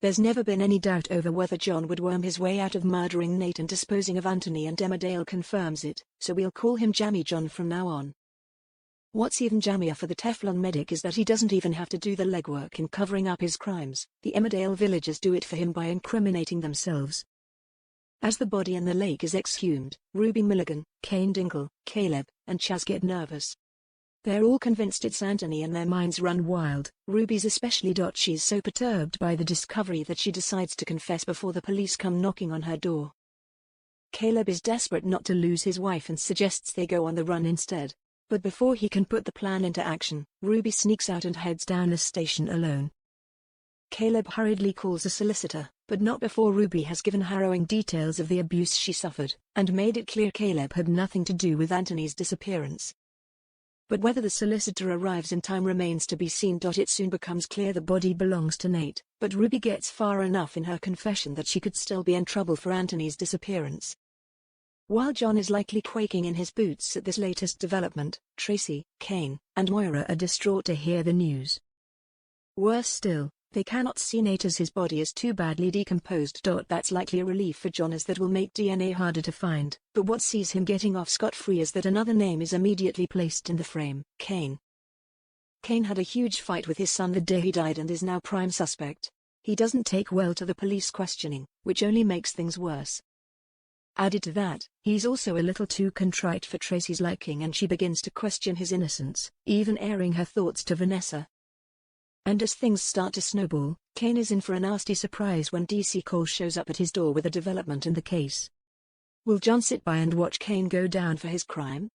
There's never been any doubt over whether John would worm his way out of murdering Nate and disposing of Anthony, and Emmerdale confirms it, so we'll call him Jammy John from now on. What's even jammier for the Teflon medic is that he doesn't even have to do the legwork in covering up his crimes. The Emmerdale villagers do it for him by incriminating themselves. As the body in the lake is exhumed, Ruby Milligan, Kane Dingle, Caleb, and Chaz get nervous. They're all convinced it's Anthony and their minds run wild. Ruby's especially. She's so perturbed by the discovery that she decides to confess before the police come knocking on her door. Caleb is desperate not to lose his wife and suggests they go on the run instead. But before he can put the plan into action, Ruby sneaks out and heads down the station alone. Caleb hurriedly calls a solicitor, but not before Ruby has given harrowing details of the abuse she suffered, and made it clear Caleb had nothing to do with Anthony's disappearance. But whether the solicitor arrives in time remains to be seen. It soon becomes clear the body belongs to Nate, but Ruby gets far enough in her confession that she could still be in trouble for Anthony's disappearance. While John is likely quaking in his boots at this latest development, Tracy, Kane, and Moira are distraught to hear the news. Worse still, they cannot see Nate as his body is too badly decomposed. That's likely a relief for John, as that will make DNA harder to find. But what sees him getting off scot-free is that another name is immediately placed in the frame: Kane. Kane had a huge fight with his son the day he died and is now prime suspect. He doesn't take well to the police questioning, which only makes things worse. Added to that, he's also a little too contrite for Tracy's liking, and she begins to question his innocence, even airing her thoughts to Vanessa. And as things start to snowball, Kane is in for a nasty surprise when DC Cole shows up at his door with a development in the case. Will John sit by and watch Kane go down for his crime?